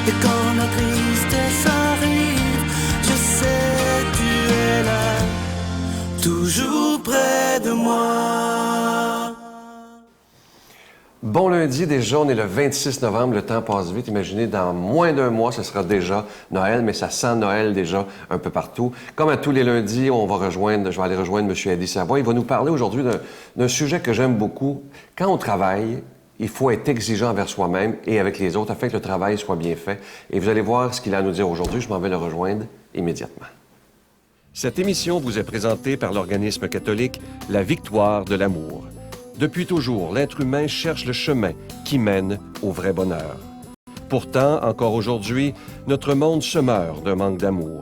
Et quand la tristesse arrive, je sais tu es là, toujours près de moi. Bon lundi, déjà, on est le 26 novembre, le temps passe vite. Imaginez, dans moins d'un mois, ce sera déjà Noël, mais ça sent Noël déjà un peu partout. Comme à tous les lundis, je vais aller rejoindre M. Eddie Savoie. Il va nous parler aujourd'hui d'un sujet que j'aime beaucoup. Quand on travaille, il faut être exigeant envers soi-même et avec les autres afin que le travail soit bien fait. Et vous allez voir ce qu'il a à nous dire aujourd'hui. Je m'en vais le rejoindre immédiatement. Cette émission vous est présentée par l'organisme catholique La Victoire de l'amour. Depuis toujours, l'être humain cherche le chemin qui mène au vrai bonheur. Pourtant, encore aujourd'hui, notre monde se meurt d'un manque d'amour.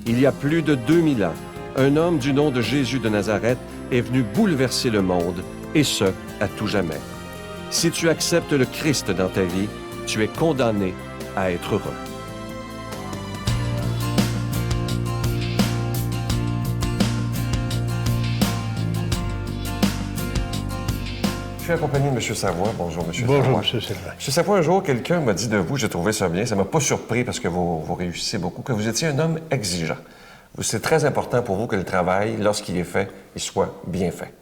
Il y a plus de 2000 ans, un homme du nom de Jésus de Nazareth est venu bouleverser le monde, et ce, à tout jamais. Si tu acceptes le Christ dans ta vie, tu es condamné à être heureux. Je suis accompagné de M. Savoie. Bonjour, M. Savoie. Bonjour, M. Sylvain. M. Savoie, un jour, quelqu'un m'a dit de vous, j'ai trouvé ça bien, ça m'a pas surpris parce que vous réussissez beaucoup, que vous étiez un homme exigeant. C'est très important pour vous que le travail, lorsqu'il est fait, il soit bien fait.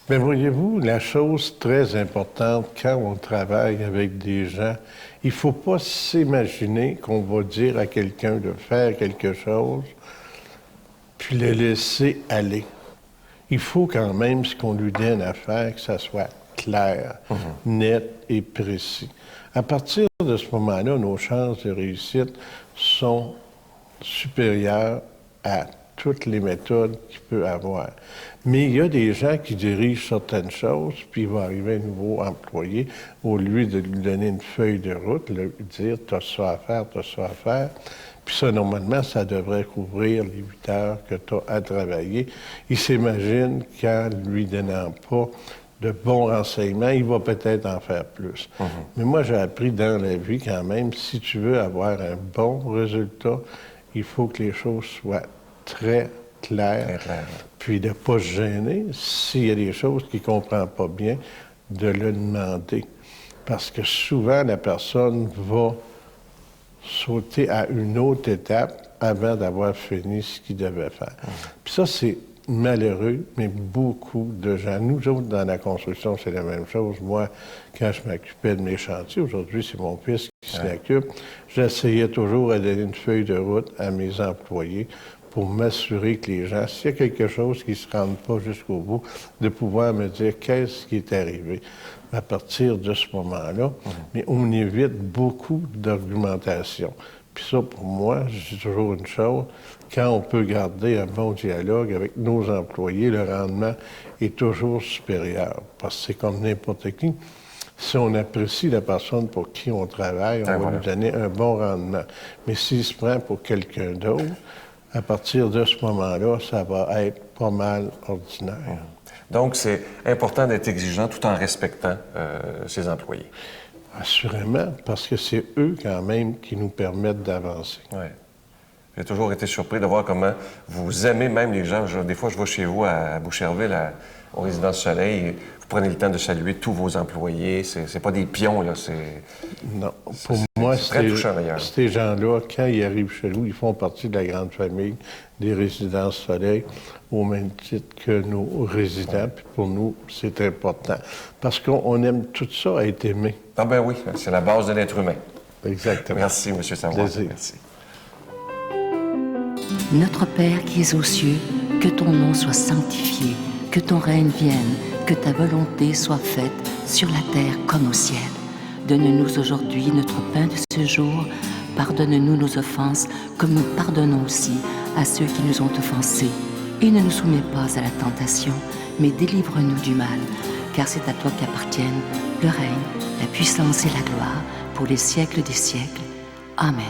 Bien, voyez-vous, la chose très importante quand on travaille avec des gens, il ne faut pas s'imaginer qu'on va dire à quelqu'un de faire quelque chose, puis le laisser aller. Il faut quand même, ce qu'on lui donne à faire, que ça soit clair, net et précis. À partir de ce moment-là, nos chances de réussite sont supérieures à toutes les méthodes qu'il peut avoir. Mais il y a des gens qui dirigent certaines choses, puis il va arriver un nouveau employé, au lieu de lui donner une feuille de route, lui dire « t'as ça à faire, t'as ça à faire », puis ça, normalement, ça devrait couvrir les 8 heures que tu as à travailler. Il s'imagine qu'en lui donnant pas de bons renseignements, il va peut-être en faire plus. Mais moi, j'ai appris dans la vie quand même, si tu veux avoir un bon résultat, il faut que les choses soient très claires, puis de ne pas se gêner. S'il y a des choses qu'il ne comprend pas bien, de le demander. Parce que souvent, la personne va sauter à une autre étape avant d'avoir fini ce qu'il devait faire. Puis ça, c'est malheureux, mais beaucoup de gens. Nous autres, dans la construction, c'est la même chose. Moi, quand je m'occupais de mes chantiers, aujourd'hui, c'est mon fils qui s'en occupe, j'essayais toujours de donner une feuille de route à mes employés pour m'assurer que les gens, s'il y a quelque chose qui ne se rende pas jusqu'au bout, de pouvoir me dire qu'est-ce qui est arrivé. À partir de ce moment-là, mais on évite beaucoup d'argumentation. Puis ça, pour moi, je dis toujours une chose, quand on peut garder un bon dialogue avec nos employés, le rendement est toujours supérieur. Parce que c'est comme n'importe qui. Si on apprécie la personne pour qui on travaille, on va lui donner un bon rendement. Mais s'il se prend pour quelqu'un d'autre, à partir de ce moment-là, ça va être pas mal ordinaire. Donc, c'est important d'être exigeant tout en respectant ses employés. Assurément, parce que c'est eux, quand même, qui nous permettent d'avancer. Oui. J'ai toujours été surpris de voir comment vous aimez même les gens. Des fois, je vais chez vous à Boucherville, au Résidence Soleil, et vous prenez le temps de saluer tous vos employés. C'est pas des pions, là. Non. Pour moi, très touchant, d'ailleurs. Ces gens-là, quand ils arrivent chez nous, ils font partie de la grande famille des Résidences Soleil, au même titre que nos résidents. Puis pour nous, c'est important. Parce qu'on aime tout ça, être aimé. Ah ben oui, c'est la base de l'être humain. Exactement. Merci, M. Savoie. Merci. Notre Père qui es aux cieux, que ton nom soit sanctifié, que ton règne vienne, que ta volonté soit faite sur la terre comme au ciel. Donne-nous aujourd'hui notre pain de ce jour. Pardonne-nous nos offenses, comme nous pardonnons aussi à ceux qui nous ont offensés. Et ne nous soumets pas à la tentation, mais délivre-nous du mal, car c'est à toi qu'appartiennent le règne, la puissance et la gloire, pour les siècles des siècles. Amen.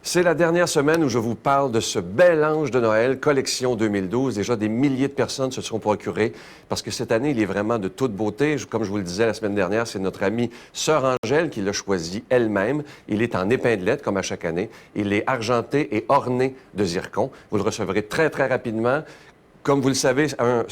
C'est la dernière semaine où je vous parle de ce bel ange de Noël, collection 2012. Déjà, des milliers de personnes se sont procurées parce que cette année, il est vraiment de toute beauté. Comme je vous le disais la semaine dernière, c'est notre amie Sœur Angèle qui l'a choisi elle-même. Il est en épinglette, comme à chaque année. Il est argenté et orné de zircon. Vous le recevrez très, très rapidement. Comme vous le savez,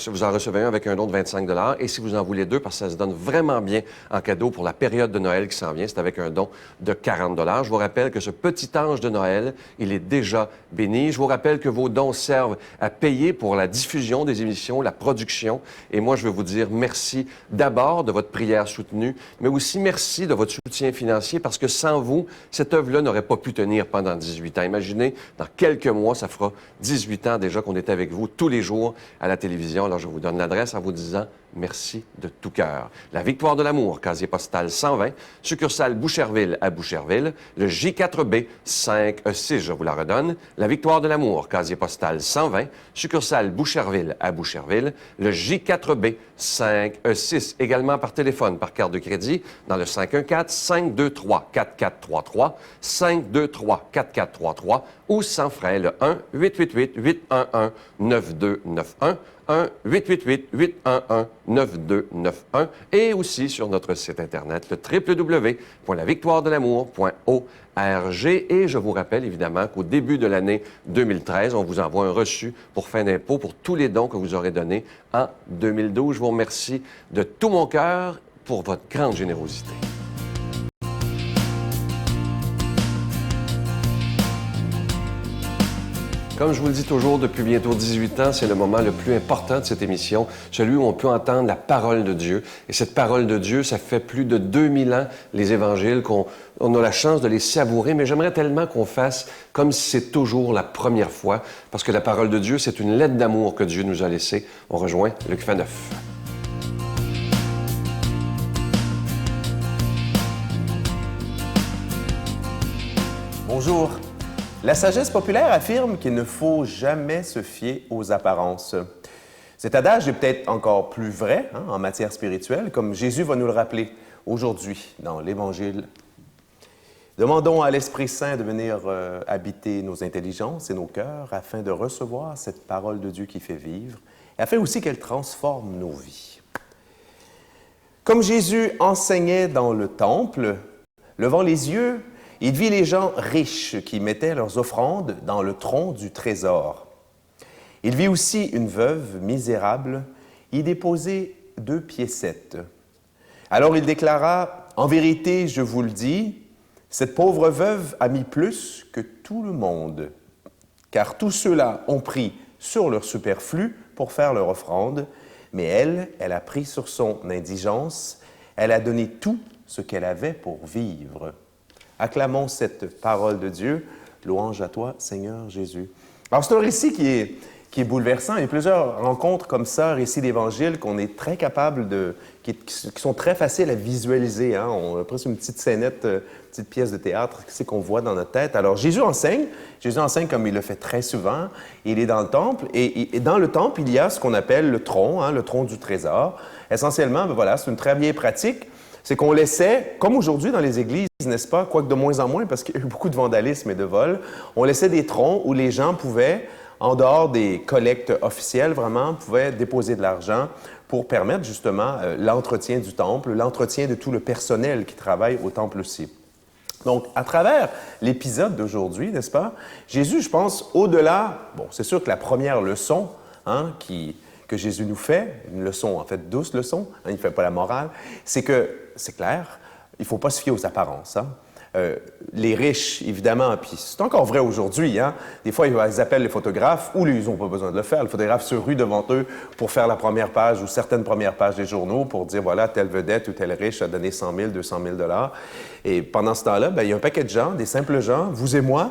vous en recevez un avec un don de 25 $ et si vous en voulez deux, parce que ça se donne vraiment bien en cadeau pour la période de Noël qui s'en vient, c'est avec un don de 40 $. Je vous rappelle que ce petit ange de Noël, il est déjà béni. Je vous rappelle que vos dons servent à payer pour la diffusion des émissions, la production. Et moi, je veux vous dire merci d'abord de votre prière soutenue, mais aussi merci de votre soutien financier parce que sans vous, cette œuvre-là n'aurait pas pu tenir pendant 18 ans. Imaginez, dans quelques mois, ça fera 18 ans déjà qu'on est avec vous tous les jours à la télévision. Alors, je vous donne l'adresse en vous disant merci de tout cœur. La Victoire de l'amour, casier postal 120, succursale Boucherville à Boucherville, le J4B 5E6, je vous la redonne. La Victoire de l'amour, casier postal 120, succursale Boucherville à Boucherville, le J4B 5E6, également par téléphone, par carte de crédit, dans le 514-523-4433, 523-4433, ou sans frais, le 1-888-811-9291, 1-888-811-9291 et aussi sur notre site Internet, le www.lavictoiredelamour.org. Et je vous rappelle évidemment qu'au début de l'année 2013, on vous envoie un reçu pour fin d'impôt pour tous les dons que vous aurez donnés en 2012. Je vous remercie de tout mon cœur pour votre grande générosité. Comme je vous le dis toujours depuis bientôt 18 ans, c'est le moment le plus important de cette émission, celui où on peut entendre la parole de Dieu. Et cette parole de Dieu, ça fait plus de 2000 ans, les évangiles, qu'on a la chance de les savourer, mais j'aimerais tellement qu'on fasse comme si c'est toujours la première fois, parce que la parole de Dieu, c'est une lettre d'amour que Dieu nous a laissée. On rejoint Luc Faneuf. Bonjour. La sagesse populaire affirme qu'il ne faut jamais se fier aux apparences. Cet adage est peut-être encore plus vrai en matière spirituelle, comme Jésus va nous le rappeler aujourd'hui dans l'Évangile. Demandons à l'Esprit Saint de venir habiter nos intelligences et nos cœurs afin de recevoir cette parole de Dieu qui fait vivre et afin aussi qu'elle transforme nos vies. Comme Jésus enseignait dans le temple, levant les yeux, il vit les gens riches qui mettaient leurs offrandes dans le tronc du trésor. Il vit aussi une veuve misérable y déposer 2 piécettes. Alors il déclara, « En vérité, je vous le dis, cette pauvre veuve a mis plus que tout le monde, car tous ceux-là ont pris sur leur superflu pour faire leur offrande, mais elle a pris sur son indigence, elle a donné tout ce qu'elle avait pour vivre. » Acclamons cette parole de Dieu. Louange à toi, Seigneur Jésus. Alors, c'est un récit qui est bouleversant. Il y a plusieurs rencontres comme ça, récits d'Évangile, qu'on est très capable qui sont très faciles à visualiser. On a presque une petite scénette, petite pièce de théâtre, c'est qu'on voit dans notre tête. Alors, Jésus enseigne comme il le fait très souvent. Il est dans le temple, et dans le temple, il y a ce qu'on appelle le tronc du trésor. Essentiellement, c'est une très vieille pratique. C'est qu'on laissait, comme aujourd'hui dans les églises, n'est-ce pas, quoique de moins en moins, parce qu'il y a eu beaucoup de vandalisme et de vol, on laissait des troncs où les gens pouvaient, en dehors des collectes officielles, vraiment, pouvaient déposer de l'argent pour permettre justement l'entretien du temple, l'entretien de tout le personnel qui travaille au temple aussi. Donc, à travers l'épisode d'aujourd'hui, n'est-ce pas, Jésus, je pense, au-delà, c'est sûr que la première leçon que Jésus nous fait, une leçon, en fait, douce leçon, il ne fait pas la morale, c'est que, c'est clair, il ne faut pas se fier aux apparences. Les riches, évidemment, puis c'est encore vrai aujourd'hui, des fois, ils appellent les photographes, ou ils n'ont pas besoin de le faire, le photographe se rue devant eux pour faire la première page ou certaines premières pages des journaux pour dire, voilà, telle vedette ou tel riche a donné 100 000, 200 000 $. Et pendant ce temps-là, il y a un paquet de gens, des simples gens, vous et moi,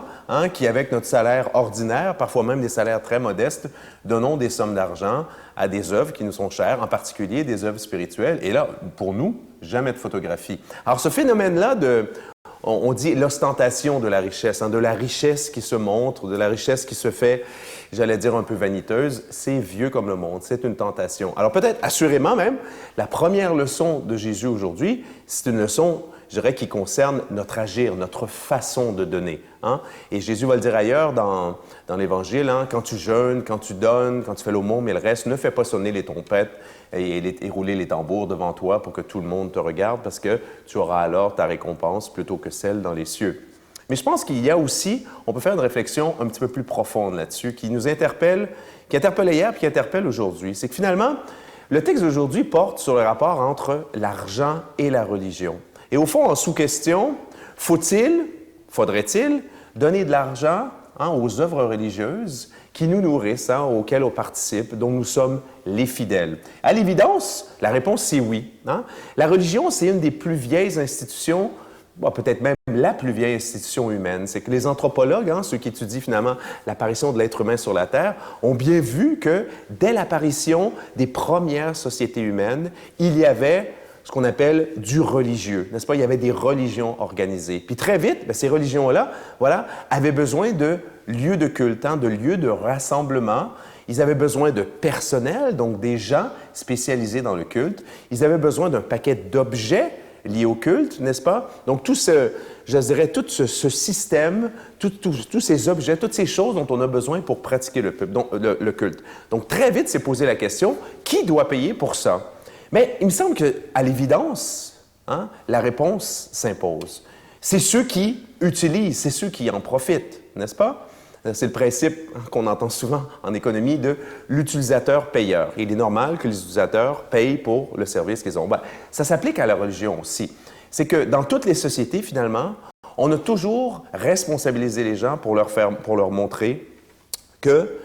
qui, avec notre salaire ordinaire, parfois même des salaires très modestes, donnons des sommes d'argent à des œuvres qui nous sont chères, en particulier des œuvres spirituelles. Et là, pour nous, jamais de photographie. Alors, ce phénomène-là on dit l'ostentation de la richesse qui se montre, de la richesse qui se fait, j'allais dire un peu vaniteuse, c'est vieux comme le monde, c'est une tentation. Alors peut-être, assurément même, la première leçon de Jésus aujourd'hui, c'est une leçon, je dirais, qui concerne notre agir, notre façon de donner. Et Jésus va le dire ailleurs dans l'Évangile, quand tu jeûnes, quand tu donnes, quand tu fais l'aumône et le reste, ne fais pas sonner les trompettes et rouler les tambours devant toi pour que tout le monde te regarde, parce que tu auras alors ta récompense plutôt que celle dans les cieux. Mais je pense qu'il y a aussi, on peut faire une réflexion un petit peu plus profonde là-dessus, qui nous interpelle, qui interpellait hier puis qui interpelle aujourd'hui. C'est que finalement, le texte d'aujourd'hui porte sur le rapport entre l'argent et la religion. Et au fond, en sous-question, faudrait-il donner de l'argent aux œuvres religieuses qui nous nourrissent, auxquelles on participe, dont nous sommes les fidèles? À l'évidence, la réponse, c'est oui. La religion, c'est une des plus vieilles institutions, peut-être même la plus vieille institution humaine. C'est que les anthropologues, ceux qui étudient finalement l'apparition de l'être humain sur la Terre, ont bien vu que dès l'apparition des premières sociétés humaines, il y avait ce qu'on appelle du religieux, n'est-ce pas? Il y avait des religions organisées. Puis très vite, ces religions-là, avaient besoin de lieux de culte, de lieux de rassemblement. Ils avaient besoin de personnel, donc des gens spécialisés dans le culte. Ils avaient besoin d'un paquet d'objets liés au culte, n'est-ce pas? Donc tout ce système, tous ces objets, toutes ces choses dont on a besoin pour pratiquer le culte. Donc très vite, s'est posé la question, qui doit payer pour ça? Mais il me semble qu'à l'évidence, la réponse s'impose. C'est ceux qui utilisent, c'est ceux qui en profitent, n'est-ce pas? C'est le principe qu'on entend souvent en économie de l'utilisateur-payeur. Il est normal que les utilisateurs payent pour le service qu'ils ont. Ça s'applique à la religion aussi. C'est que dans toutes les sociétés, finalement, on a toujours responsabilisé les gens pour leur montrer que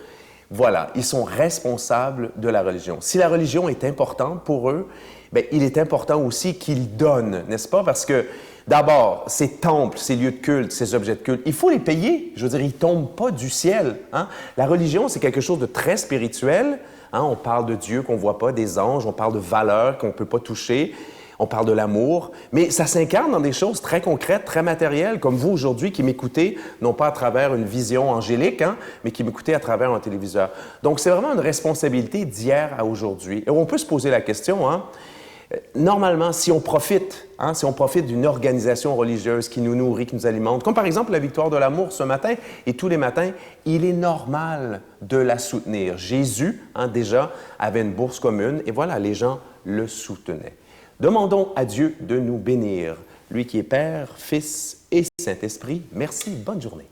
ils sont responsables de la religion. Si la religion est importante pour eux, il est important aussi qu'ils donnent, n'est-ce pas? Parce que, d'abord, ces temples, ces lieux de culte, ces objets de culte, il faut les payer. Je veux dire, ils ne tombent pas du ciel. La religion, c'est quelque chose de très spirituel. On parle de Dieu qu'on ne voit pas, des anges, on parle de valeurs qu'on ne peut pas toucher. On parle de l'amour, mais ça s'incarne dans des choses très concrètes, très matérielles, comme vous aujourd'hui qui m'écoutez, non pas à travers une vision angélique, mais qui m'écoutez à travers un téléviseur. Donc, c'est vraiment une responsabilité d'hier à aujourd'hui. Et on peut se poser la question, normalement, si on profite d'une organisation religieuse qui nous nourrit, qui nous alimente, comme par exemple la Victoire de l'amour ce matin et tous les matins, il est normal de la soutenir. Jésus, déjà, avait une bourse commune et les gens le soutenaient. Demandons à Dieu de nous bénir, lui qui est Père, Fils et Saint-Esprit. Merci, bonne journée.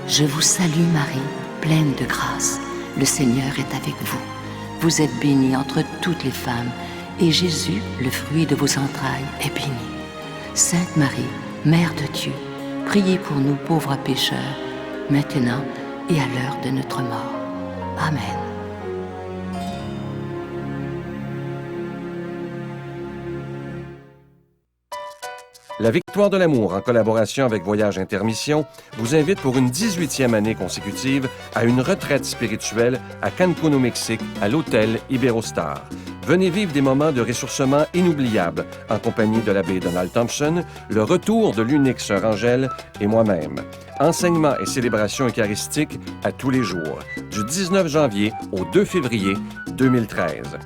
Je vous salue Marie, pleine de grâce. Le Seigneur est avec vous. Vous êtes bénie entre toutes les femmes, et Jésus, le fruit de vos entrailles, est béni. Sainte Marie, Mère de Dieu, priez pour nous pauvres pécheurs, maintenant et à l'heure de notre mort. Amen. La Victoire de l'amour, en collaboration avec Voyage Intermission, vous invite pour une 18e année consécutive à une retraite spirituelle à Cancún au Mexique, à l'hôtel Iberostar. Venez vivre des moments de ressourcement inoubliables en compagnie de l'abbé Donald Thompson, le retour de l'unique sœur Angèle et moi-même. Enseignements et célébrations eucharistiques à tous les jours, du 19 janvier au 2 février 2013.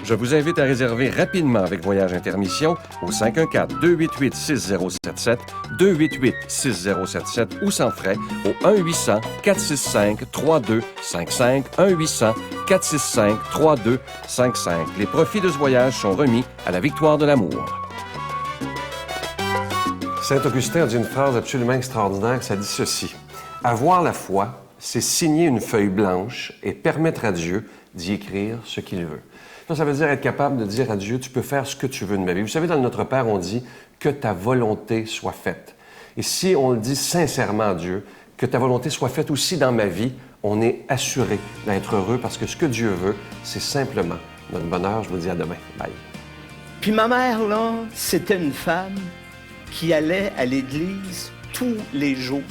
Je vous invite à réserver rapidement avec Voyage Intermission au 514-288-6077, 288-6077 ou sans frais au 1-800-465-3255, 1-800-465-3255. Les profits de ce voyage sont remis à la Victoire de l'amour. Saint-Augustin a dit une phrase absolument extraordinaire, ça dit ceci. Avoir la foi, c'est signer une feuille blanche et permettre à Dieu d'y écrire ce qu'il veut. Ça veut dire être capable de dire à Dieu, tu peux faire ce que tu veux de ma vie. Vous savez, dans le Notre Père, on dit que ta volonté soit faite. Et si on le dit sincèrement à Dieu, que ta volonté soit faite aussi dans ma vie, on est assuré d'être heureux parce que ce que Dieu veut, c'est simplement notre bonheur. Je vous dis à demain. Bye. Puis ma mère, là, c'était une femme qui allait à l'église tous les jours.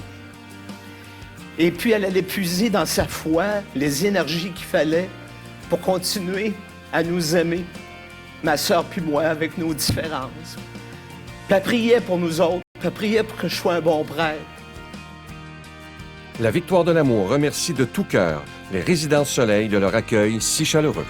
Et puis elle allait puiser dans sa foi les énergies qu'il fallait pour continuer à nous aimer, ma sœur puis moi, avec nos différences. Puis elle priait pour nous autres, puis elle priait pour que je sois un bon prêtre. La Victoire de l'amour remercie de tout cœur les Résidences Soleil de leur accueil si chaleureux.